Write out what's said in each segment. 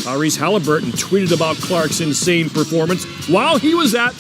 Tyrese Halliburton tweeted about Clark's insane performance while he was at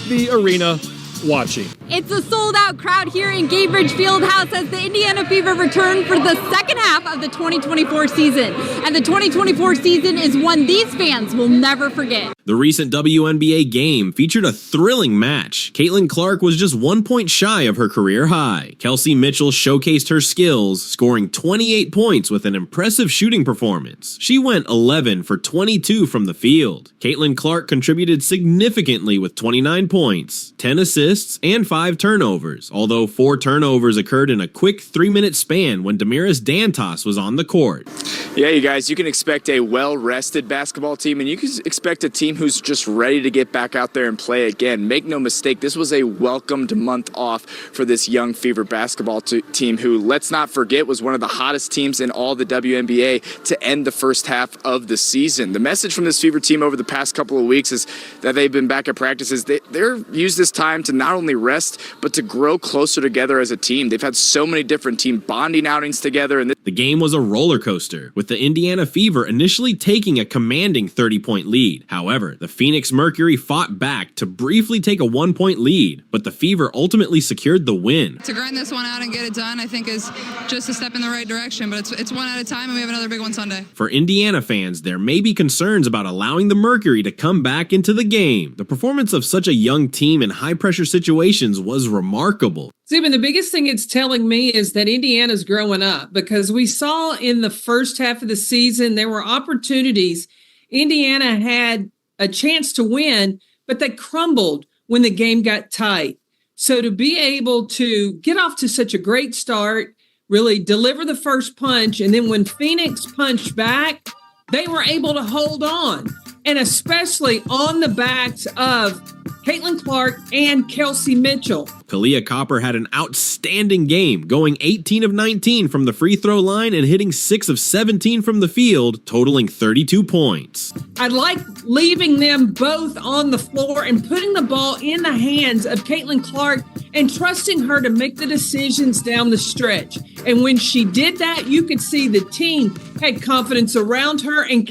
the arena watching. It's a sold-out crowd here in Gainbridge Fieldhouse as the Indiana Fever return for the second half of the 2024 season. And the 2024 season is one these fans will never forget. The recent WNBA game featured a thrilling match. Caitlin Clark was just 1 point shy of her career high. Kelsey Mitchell showcased her skills, scoring 28 points with an impressive shooting performance. She went 11 for 22 from the field. Caitlin Clark contributed significantly with 29 points, 10 assists, and 5 turnovers, although 4 turnovers occurred in a quick 3-minute span when Damiris Dantas was on the court. Yeah, you guys, you can expect a well-rested basketball team, and you can expect a team who's just ready to get back out there and play again. Make no mistake, this was a welcomed month off for this young Fever basketball team who, let's not forget, was one of the hottest teams in all the WNBA to end the first half of the season. The message from this Fever team over the past couple of weeks is that they've been back at practices. They're used this time to not only rest, but to grow closer together as a team. They've had so many different team bonding outings together. And the game was a roller coaster, with the Indiana Fever initially taking a commanding 30-point lead. However, the Phoenix Mercury fought back to briefly take a 1-point lead, but the Fever ultimately secured the win. To grind this one out and get it done, I think is just a step in the right direction, but it's one at a time, and we have another big one Sunday. For Indiana fans, there may be concerns about allowing the Mercury to come back into the game. The performance of such a young team in high-pressure situations was remarkable. Zubin, the biggest thing it's telling me is that Indiana's growing up, because we saw in the first half of the season there were opportunities. Indiana had a chance to win, but they crumbled when the game got tight. So to be able to get off to such a great start, really deliver the first punch, and then when Phoenix punched back, they were able to hold on, and especially on the backs of Caitlin Clark and Kelsey Mitchell. Kalia Copper had an outstanding game, going 18 of 19 from the free throw line and hitting 6 of 17 from the field, totaling 32 points. I like leaving them both on the floor and putting the ball in the hands of Caitlin Clark and trusting her to make the decisions down the stretch. And when she did that, you could see the team had confidence around her. And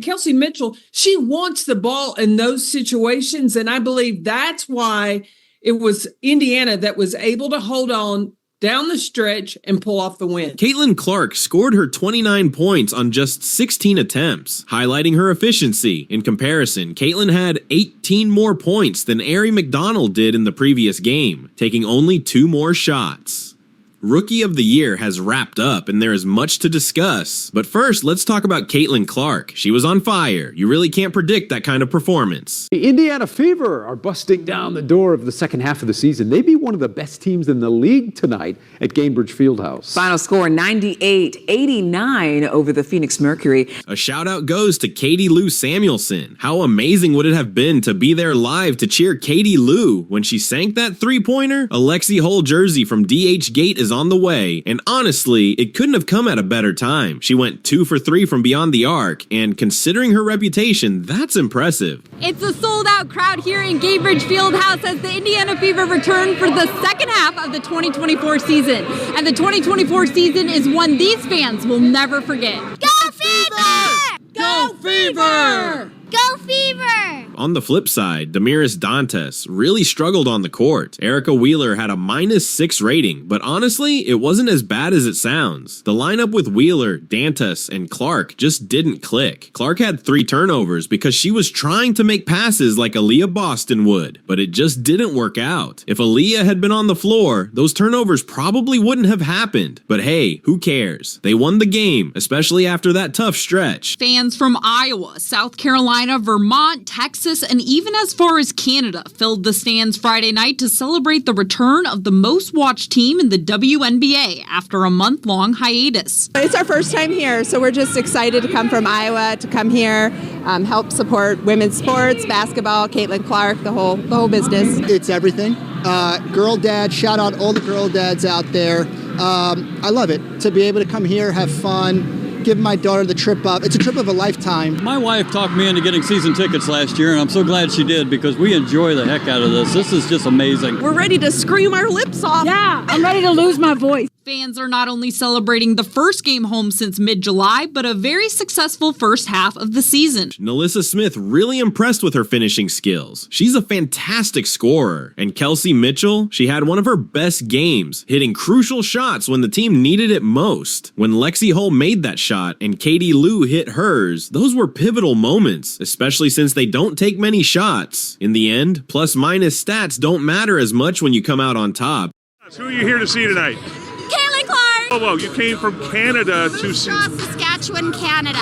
Kelsey Mitchell, she wants the ball in those situations. And I believe that's why it was Indiana that was able to hold on down the stretch and pull off the win. Caitlin Clark scored her 29 points on just 16 attempts, highlighting her efficiency. In comparison, Caitlin had 18 more points than Ari McDonald did in the previous game, taking only 2 more shots. Rookie of the Year has wrapped up, and there is much to discuss. But first, let's talk about Caitlin Clark. She was on fire. You really can't predict that kind of performance. The Indiana Fever are busting down the door of the second half of the season. They be one of the best teams in the league tonight at Gainbridge Fieldhouse. Final score 98-89 over the Phoenix Mercury. A shout out goes to Katie Lou Samuelson. How amazing would it have been to be there live to cheer Katie Lou when she sank that 3-pointer? A Lexi Hull jersey from DH Gate is on the way, and honestly, it couldn't have come at a better time. She went 2 for 3 from beyond the arc, and considering her reputation, that's impressive. It's a sold-out crowd here in Gainbridge Fieldhouse as the Indiana Fever return for the second half of the 2024 season. And the 2024 season is one these fans will never forget. Go Fever! Go Fever! Go Fever! On the flip side, Damiris Dantas really struggled on the court. Erica Wheeler had a -6 rating, but honestly, it wasn't as bad as it sounds. The lineup with Wheeler, Dantas, and Clark just didn't click. Clark had 3 turnovers because she was trying to make passes like Aaliyah Boston would, but it just didn't work out. If Aaliyah had been on the floor, those turnovers probably wouldn't have happened. But hey, who cares? They won the game, especially after that tough stretch. Fans from Iowa, South Carolina, Vermont, Texas, and even as far as Canada filled the stands Friday night to celebrate the return of the most watched team in the WNBA after a month-long hiatus. It's our first time here, so we're just excited to come from Iowa, to come here, help support women's sports, basketball, Caitlin Clark, the whole business. It's everything. Girl dad, shout out all the girl dads out there. I love it to be able to come here, have fun, give my daughter the trip up. It's a trip of a lifetime. My wife talked me into getting season tickets last year, and I'm so glad she did because we enjoy the heck out of this. This is just amazing. We're ready to scream our lips off. Yeah, I'm ready to lose my voice. Fans are not only celebrating the first game home since mid-July, but a very successful first half of the season. Nalissa Smith really impressed with her finishing skills. She's a fantastic scorer. And Kelsey Mitchell, she had one of her best games, hitting crucial shots when the team needed it most. When Lexi Hull made that shot and Katie Lou hit hers, those were pivotal moments, especially since they don't take many shots. In the end, plus-minus stats don't matter as much when you come out on top. Who are you here to see tonight? Caitlin Clark. Oh, whoa, you came from Canada to see. Saskatchewan, Canada.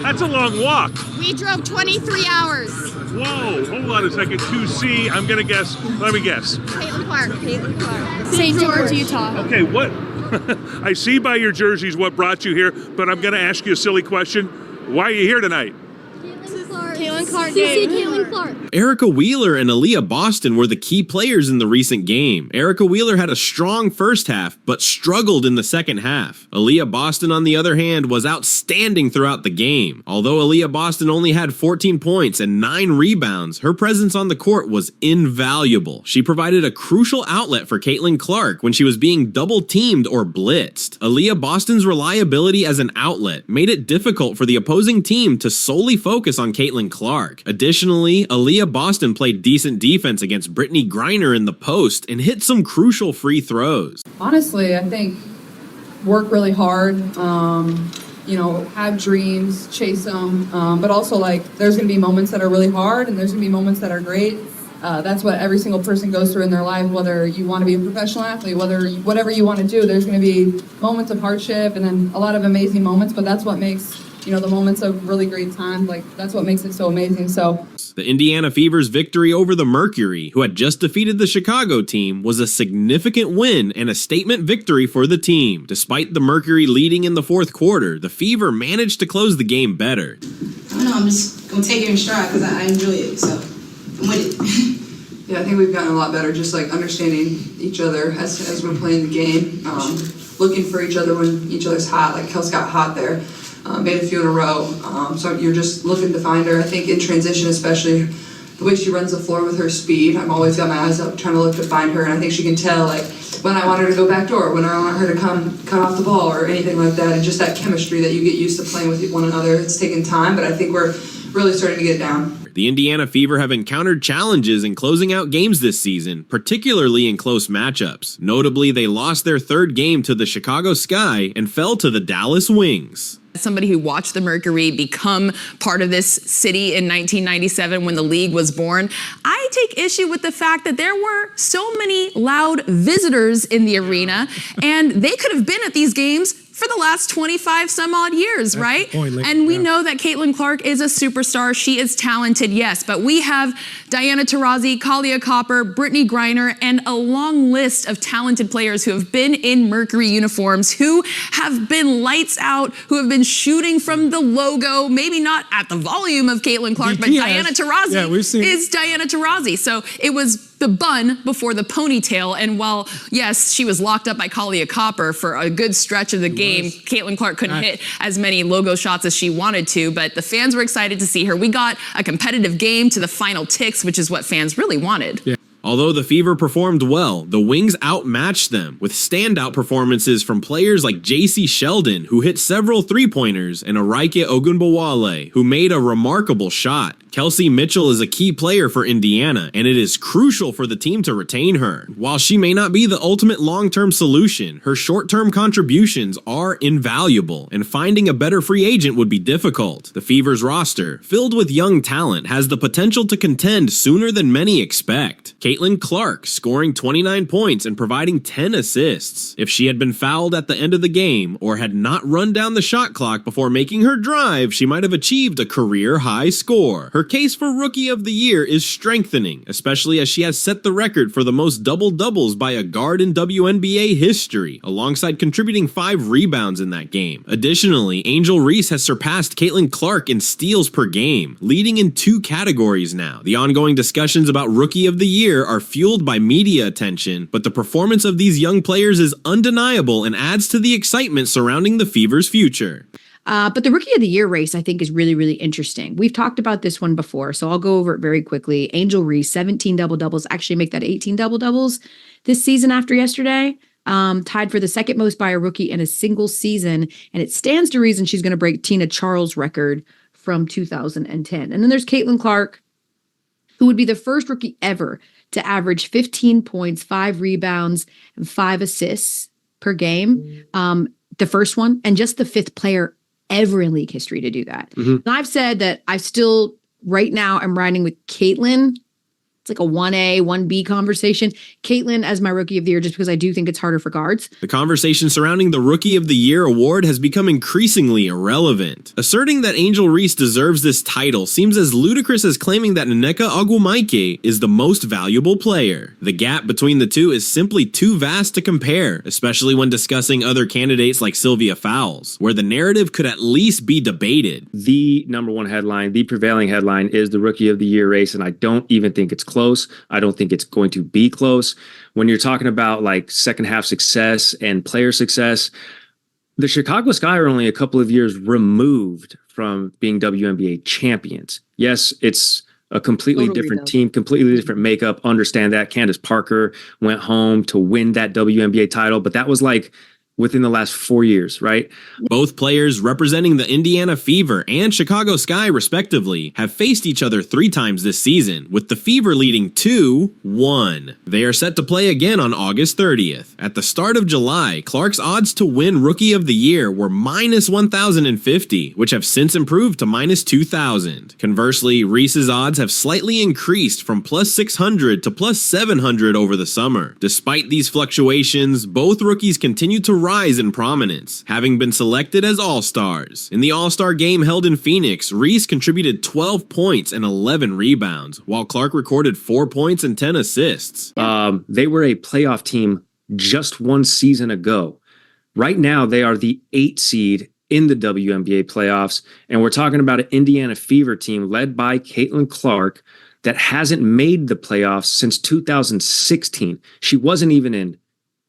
That's a long walk. We drove 23 hours. Whoa, hold on a second. To see, I'm going to guess. Let me guess. Caitlin Clark. St. George, Utah. Okay, what? I see by your jerseys what brought you here, but I'm going to ask you a silly question. Why are you here tonight? Caitlin Clark. Caitlin Clark. Erica Wheeler and Aaliyah Boston were the key players in the recent game. Erica Wheeler had a strong first half, but struggled in the second half. Aaliyah Boston, on the other hand, was outstanding throughout the game. Although Aaliyah Boston only had 14 points and 9 rebounds, her presence on the court was invaluable. She provided a crucial outlet for Caitlin Clark when she was being double-teamed or blitzed. Aaliyah Boston's reliability as an outlet made it difficult for the opposing team to solely focus on Caitlin Clark. Additionally, Aaliyah Boston played decent defense against Brittany Griner in the post and hit some crucial free throws. Honestly, I think work really hard, have dreams, chase them, but also there's going to be moments that are really hard and there's going to be moments that are great. That's what every single person goes through in their life, whether you want to be a professional athlete, whatever you want to do, there's going to be moments of hardship and then a lot of amazing moments, but that's what makes the moments of really great time, that's what makes it so amazing. So the Indiana Fever's victory over the Mercury, who had just defeated the Chicago team, was a significant win and a statement victory for the team. Despite the Mercury leading in the fourth quarter, the Fever managed to close the game better. I don't know, I'm just going to take it in stride because I enjoy it, so I'm with it. Yeah, I think we've gotten a lot better, just understanding each other as we're playing the game, looking for each other when each other's hot, Kels got hot there. Made a few in a row, so you're just looking to find her. I think in transition, especially the way she runs the floor with her speed, I've always got my eyes up trying to look to find her, and I think she can tell when I want her to go back door, when I want her to come cut off the ball or anything like that, and just that chemistry that you get used to playing with one another. It's taken time, but I think we're really starting to get it down. The Indiana Fever have encountered challenges in closing out games this season, particularly in close matchups. Notably, they lost their third game to the Chicago Sky and fell to the Dallas Wings. As somebody who watched the Mercury become part of this city in 1997 when the league was born, I take issue with the fact that there were so many loud visitors in the arena, and they could have been at these games for the last 25 some odd years, right? And we know that Caitlin Clark is a superstar. She is talented, yes, but we have Diana Taurasi, Kalia Copper, Brittany Griner, and a long list of talented players who have been in Mercury uniforms, who have been lights out, who have been shooting from the logo, maybe not at the volume of Caitlin Clark, but Diana Taurasi is Diana Taurasi. So it was the bun before the ponytail, and while, yes, she was locked up by Kalia Copper for a good stretch of the game, Caitlin Clark couldn't hit as many logo shots as she wanted to, but the fans were excited to see her. We got a competitive game to the final ticks, which is what fans really wanted. Yeah. Although the Fever performed well, the Wings outmatched them with standout performances from players like J.C. Sheldon, who hit several three-pointers, and Araike Ogunbowale, who made a remarkable shot. Kelsey Mitchell is a key player for Indiana, and it is crucial for the team to retain her. While she may not be the ultimate long-term solution, her short-term contributions are invaluable, and finding a better free agent would be difficult. The Fever's roster, filled with young talent, has the potential to contend sooner than many expect. Caitlin Clark scoring 29 points and providing 10 assists. If she had been fouled at the end of the game or had not run down the shot clock before making her drive, she might have achieved a career-high score. Her case for Rookie of the Year is strengthening, especially as she has set the record for the most double-doubles by a guard in WNBA history, alongside contributing 5 rebounds in that game. Additionally, Angel Reese has surpassed Caitlin Clark in steals per game, leading in 2 categories now. The ongoing discussions about Rookie of the Year are fueled by media attention, but the performance of these young players is undeniable and adds to the excitement surrounding the Fever's future. But the Rookie of the Year race, I think, is really, really interesting. We've talked about this one before, so I'll go over it very quickly. Angel Reese, 17 double-doubles, actually make that 18 double-doubles this season after yesterday. tied for the second most by a rookie in a single season. And it stands to reason she's going to break Tina Charles' record from 2010. And then there's Caitlin Clark, who would be the first rookie ever to average 15 points, 5 rebounds, and 5 assists per game. The first one, and just the 5th player ever in league history to do that. And I've said that I still, right now, I'm riding with Caitlin. It's like a 1A, 1B conversation. Caitlin as my rookie of the year, just because I do think it's harder for guards. The conversation surrounding the Rookie of the Year award has become increasingly irrelevant. Asserting that Angel Reese deserves this title seems as ludicrous as claiming that Nneka Ogwumike is the most valuable player. The gap between the two is simply too vast to compare, especially when discussing other candidates like Sylvia Fowles, where the narrative could at least be debated. The number one headline, the prevailing headline, is the Rookie of the Year race, and I don't even think it's close. I don't think it's going to be close. When you're talking about like second half success and player success, the Chicago Sky are only a couple of years removed from being WNBA champions. Yes, it's a completely different team, completely different makeup. Understand that. Candace Parker went home to win that WNBA title, but that was like within the last 4 years, right? Both players representing the Indiana Fever and Chicago Sky, respectively, have faced each other 3 times this season, with the Fever leading 2-1. They are set to play again on August 30th. At the start of July, Clark's odds to win Rookie of the Year were minus 1,050, which have since improved to minus 2,000. Conversely, Reese's odds have slightly increased from plus 600 to plus 700 over the summer. Despite these fluctuations, both rookies continue to rise in prominence, having been selected as All-Stars. In the All-Star game held in Phoenix, Reese contributed 12 points and 11 rebounds, while Clark recorded 4 points and 10 assists. They were a playoff team just 1 season ago. Right now, they are the 8th seed in the WNBA playoffs, and we're talking about an Indiana Fever team led by Caitlin Clark that hasn't made the playoffs since 2016. She wasn't even in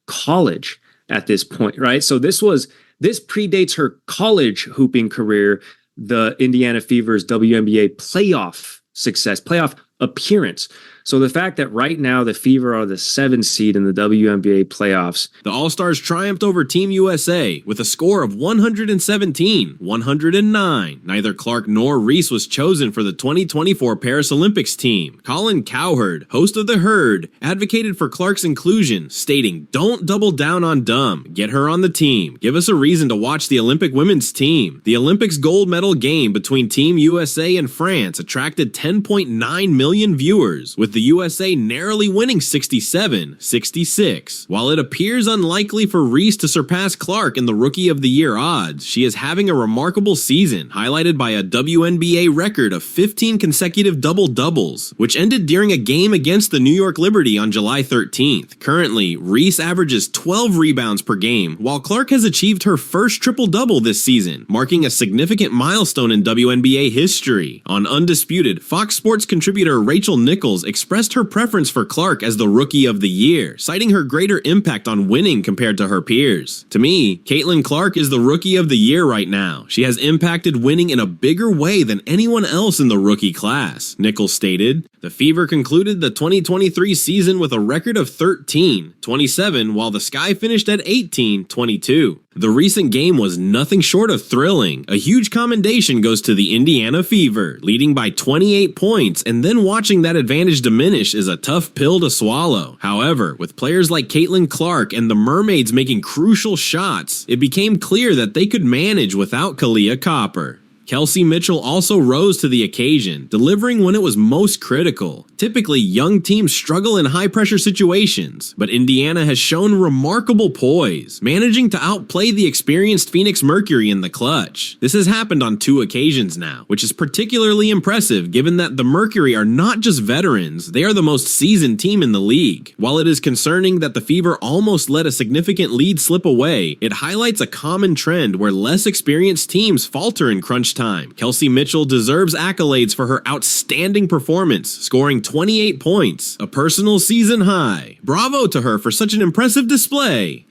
college at this point, right? So this predates her college hooping career, the Indiana Fever's WNBA playoff success, playoff appearance. So the fact that right now the Fever are the 7th seed in the WNBA playoffs. The All-Stars triumphed over Team USA with a score of 117-109. Neither Clark nor Reese was chosen for the 2024 Paris Olympics team. Colin Cowherd, host of The Herd, advocated for Clark's inclusion, stating, "Don't double down on dumb. Get her on the team. Give us a reason to watch the Olympic women's team." The Olympics gold medal game between Team USA and France attracted 10.9 million viewers, with the USA narrowly winning 67-66. While it appears unlikely for Reese to surpass Clark in the Rookie of the Year odds, she is having a remarkable season, highlighted by a WNBA record of 15 consecutive double-doubles, which ended during a game against the New York Liberty on July 13th. Currently, Reese averages 12 rebounds per game, while Clark has achieved her first triple-double this season, marking a significant milestone in WNBA history. On Undisputed, Fox Sports contributor Rachel Nichols expressed her preference for Clark as the Rookie of the Year, citing her greater impact on winning compared to her peers. To me, Caitlin Clark is the Rookie of the Year right now. She has impacted winning in a bigger way than anyone else in the rookie class, Nichols stated. The Fever concluded the 2023 season with a record of 13-27, while the Sky finished at 18-22. The recent game was nothing short of thrilling. A huge commendation goes to the Indiana Fever, leading by 28 points, and then watching that advantage diminish is a tough pill to swallow. However, with players like Caitlin Clark and the Mermaids making crucial shots, it became clear that they could manage without Kalia Copper. Kelsey Mitchell also rose to the occasion, delivering when it was most critical. Typically, young teams struggle in high-pressure situations, but Indiana has shown remarkable poise, managing to outplay the experienced Phoenix Mercury in the clutch. This has happened on 2 occasions now, which is particularly impressive given that the Mercury are not just veterans, they are the most seasoned team in the league. While it is concerning that the Fever almost let a significant lead slip away, it highlights a common trend where less experienced teams falter in crunch time. Kelsey Mitchell deserves accolades for her outstanding performance, scoring 28 points, a personal season high. Bravo to her for such an impressive display.